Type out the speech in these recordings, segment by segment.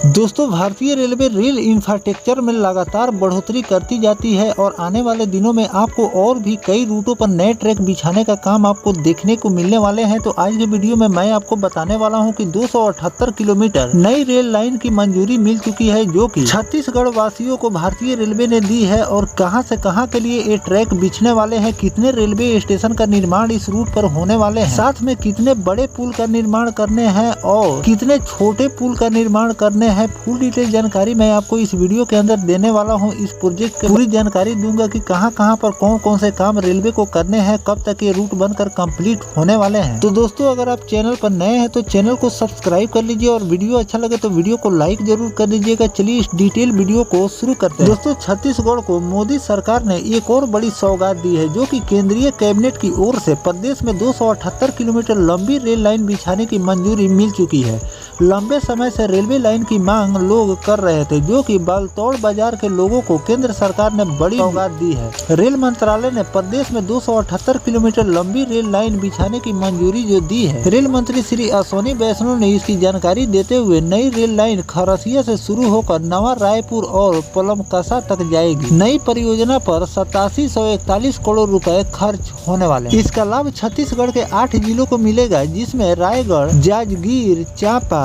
दोस्तों, भारतीय railway rail infrastructure में लगातार बढ़ोतरी करती जाती है और आने वाले दिनों में आपको और भी कई रूटों पर नए ट्रैक बिछाने का काम आपको देखने को मिलने वाले हैं। तो आज के वीडियो में मैं आपको बताने वाला हूं कि 278 किलोमीटर नई रेल लाइन की मंजूरी मिल चुकी है, जो कि छत्तीसगढ़ वासियों को भारतीय रेलवे ने दी है। और कहां से कहां के लिए ये ट्रैक बिछने वाले हैं, कितने रेलवे स्टेशन का निर्माण इस रूट पर होने वाले हैं, साथ में कितने बड़े पुल का निर्माण करने हैं और कितने छोटे पुल का निर्माण करने है, फुल डिटेल जानकारी मैं आपको इस वीडियो के अंदर देने वाला हूं। इस प्रोजेक्ट की पूरी जानकारी दूंगा कि कहां पर कौन कौन से काम रेलवे को करने हैं, कब तक ये रूट बनकर कंप्लीट होने वाले हैं। तो दोस्तों, अगर आप चैनल पर नए हैं तो चैनल को सब्सक्राइब कर लीजिए और वीडियो अच्छा लगे तो वीडियो को लाइक जरूर कर दीजिएगा। चलिए इस डिटेल वीडियो को शुरू करते हैं। दोस्तों, छत्तीसगढ़ को मोदी सरकार ने एक और बड़ी सौगात दी है, जो कि केंद्रीय कैबिनेट की ओर से प्रदेश में 278 किलोमीटर लंबी रेल लाइन बिछाने की मंजूरी मिल चुकी है। लंबे समय से रेलवे लाइन की मांग लोग कर रहे थे, जो कि बालतौड़ बाजार के लोगों को केंद्र सरकार ने बड़ी सौगात दी है। रेल मंत्रालय ने प्रदेश में 278 किलोमीटर लंबी रेल लाइन बिछाने की मंजूरी जो दी है। रेल मंत्री श्री अश्विनी वैष्णव ने इसकी जानकारी देते हुए नई रेल लाइन खरसिया से शुरू होकर नवा रायपुर और पलमकसा तक जाएगी। नई परियोजना पर 8741 करोड़ रुपए खर्च होने वाले हैं। इसका लाभ छत्तीसगढ़ के 8 जिलों को मिलेगा, जिसमें रायगढ़, जांजगीर चांपा,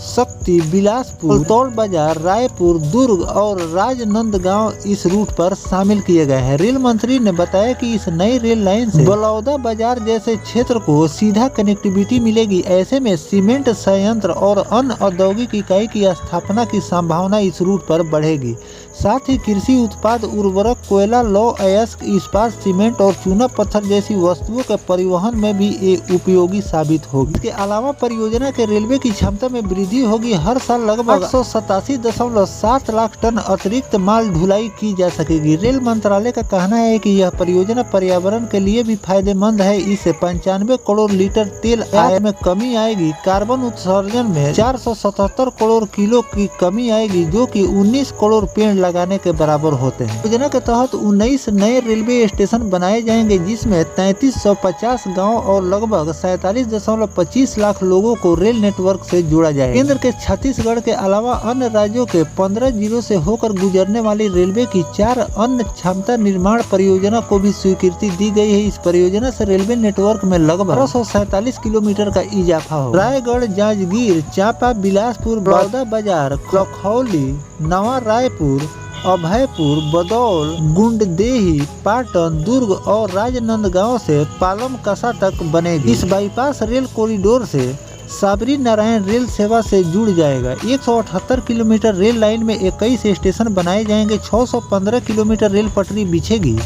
शक्ति, बिलासपुर, बालतौड़ बाजार, रायपुर, दुर्ग और राजनांदगांव इस रूट पर शामिल किए गए हैं। रेल मंत्री ने बताया कि इस नई रेल लाइन से बलौदा बाजार जैसे क्षेत्र को सीधा कनेक्टिविटी मिलेगी। ऐसे में सीमेंट संयंत्र और अन्य औद्योगिक इकाई की स्थापना की संभावना इस रूट पर बढ़ेगी। साथ ही कृषि उत्पाद, उर्वरक, कोयला, लौह अयस्क, इस्पात, सीमेंट और चूना पत्थर जैसी वस्तुओं के परिवहन में भी ये उपयोगी साबित होगी। इसके अलावा परियोजना के रेलवे की क्षमता में वृद्धि होगी। हर साल लगभग 187.7 लाख टन अतिरिक्त माल ढुलाई की जा सकेगी। रेल मंत्रालय का कहना है कि यह परियोजना पर्यावरण के लिए भी फायदेमंद है। इससे 95 करोड़ लीटर तेल आयात में कमी आएगी। कार्बन उत्सर्जन में 477 करोड़ किलो की कमी आएगी, जो कि 19 करोड़ पेड़ लगाने के बराबर होते हैं। योजना के तहत 19 नए रेलवे स्टेशन बनाए जाएंगे, जिसमें 3350 गांव और लगभग 47.25 लाख लोगों को रेल नेटवर्क से जोड़ा जाएगा। केंद्र के छत्तीसगढ़ के अलावा अन्य राज्यों के 15 जिलों से होकर गुजरने वाली रेलवे की 4 अन्य क्षमता निर्माण परियोजना को भी स्वीकृति दी गई है। इस परियोजना से रेलवे नेटवर्क में लगभग 1247 किलोमीटर का इजाफा होगा। रायगढ़, जांजगीर चांपा, बिलासपुर, बलौदा बाजार, कखौली, नवा रायपुर, अभयपुर, बदौल, गुंडदेही, पाटन, दुर्ग और राजनांदगांव से पालमकसा तक बनेगी। इस बाईपास रेल कॉरिडोर से साबरी नारायण रेल सेवा से जुड़ जाएगा। 178 किलोमीटर रेल लाइन में 21 स्टेशन बनाए जाएंगे। 615 किलोमीटर रेल पटरी बिछेगी।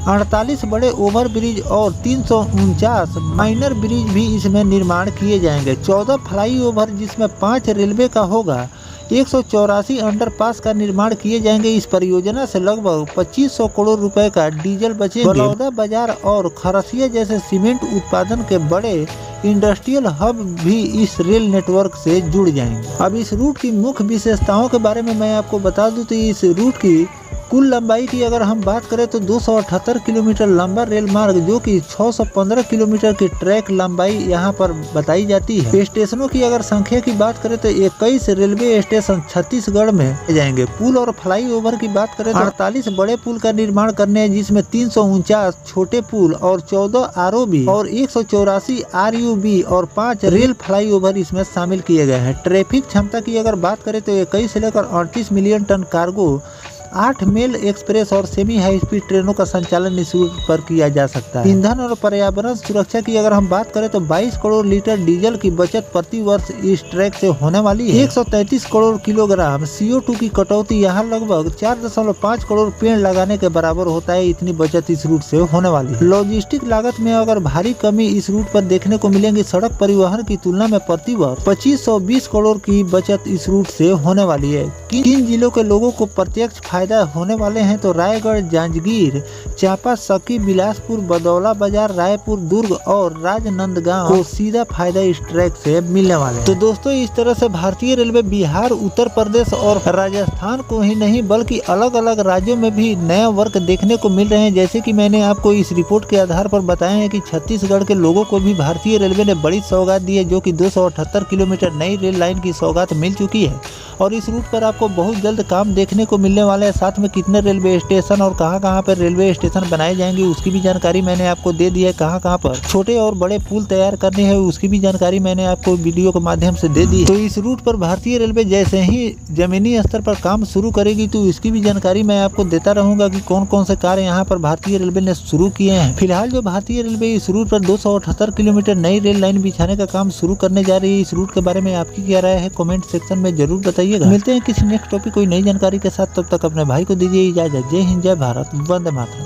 48 बड़े ओवर ब्रिज और 349 माइनर ब्रिज भी इसमें निर्माण किए जाएंगे। 14 फ्लाई ओवर, जिसमें 5 रेलवे का होगा। 184 अंडरपास का निर्माण किए जाएंगे। इस परियोजना से लगभग 2500 करोड़ रुपए का डीजल बचेंगे। बलौदा बाजार और खरसिया जैसे सीमेंट उत्पादन के बड़े इंडस्ट्रियल हब भी इस रेल नेटवर्क से जुड़ जाएंगे। अब इस रूट की मुख्य विशेषताओं के बारे में मैं आपको बता दूं तो इस रूट की कुल लंबाई की अगर हम बात करें तो 278 किलोमीटर लंबा रेल मार्ग, जो कि 615 किलोमीटर की ट्रैक लंबाई यहाँ पर बताई जाती है। स्टेशनों की अगर संख्या की बात करें तो 21 रेलवे स्टेशन छत्तीसगढ़ में जाएंगे। पुल और फ्लाई ओवर की बात करें तो 48 बड़े पुल का निर्माण करने हैं, जिसमें 349 छोटे पुल और 14 ROB और 184 RUB और 5 रेल फ्लाई ओवर इसमें शामिल किए गए हैं। ट्रैफिक क्षमता की अगर बात करें तो 21 से लेकर 38 million ton cargo, 8 mail express और सेमी हाई स्पीड ट्रेनों का संचालन इस रूट पर किया जा सकता है। ईंधन और पर्यावरण सुरक्षा की अगर हम बात करें तो 22 करोड़ लीटर डीजल की बचत प्रति वर्ष इस ट्रैक से होने वाली है। 133 करोड़ किलोग्राम CO2 की कटौती, यहाँ लगभग 4.5 करोड़ पेड़ लगाने के बराबर होता है। इतनी बचत इस रूट से होने वाली है। लॉजिस्टिक लागत में अगर भारी कमी इस रूट पर देखने को मिलेंगी। सड़क परिवहन की तुलना में प्रति वर्ष 2520 करोड़ की बचत इस रूट से होने वाली है। किन जिलों के लोगों को प्रत्यक्ष फायदा होने वाले हैं तो रायगढ़, जांजगीर, चांपा, सखी, बिलासपुर, बदौला बाजार, रायपुर, दुर्ग और राजनांदगांव को सीधा फायदा इस ट्रैक से मिलने वाले हैं। तो दोस्तों इस तरह से भारतीय रेलवे बिहार, उत्तर प्रदेश और राजस्थान को ही नहीं बल्कि अलग अलग राज्यों में भी नया वर्क देखने को मिल रहे हैं। जैसे कि मैंने आपको इस रिपोर्ट के आधार पर बताया है कि छत्तीसगढ़ के लोगों को भी भारतीय रेलवे ने बड़ी सौगात दी है, जो कि 278 किलोमीटर नई रेल लाइन की सौगात मिल चुकी है और इस रूट पर आपको बहुत जल्द काम देखने को मिलने वाला है। साथ में कितने रेलवे स्टेशन और कहां पर रेलवे स्टेशन बनाए जाएंगे उसकी भी जानकारी मैंने आपको दे दी है। कहां पर छोटे और बड़े पुल तैयार करने हैं उसकी भी जानकारी मैंने आपको वीडियो के माध्यम से दे दी है। तो इस रूट पर भारतीय रेलवे जैसे ही जमीनी स्तर पर काम शुरू करेगी तो इसकी भी जानकारी मैं आपको देता रहूंगा कि कौन कौन से कार्य यहाँ पर भारतीय रेलवे ने शुरू किए हैं। फिलहाल जो भारतीय रेलवे इस रूट पर 278 किलोमीटर नई रेल लाइन बिछाने का काम शुरू करने जा रही है, इस रूट के बारे में आपकी क्या राय है कमेंट सेक्शन में जरूर बताइएगा। मिलते हैं किसी नेक्स्ट टॉपिक कोई नई जानकारी के साथ, तब तक अपने भाई को दीजिए इजाजत। जय हिंद, जय भारत, वंदे मातरम।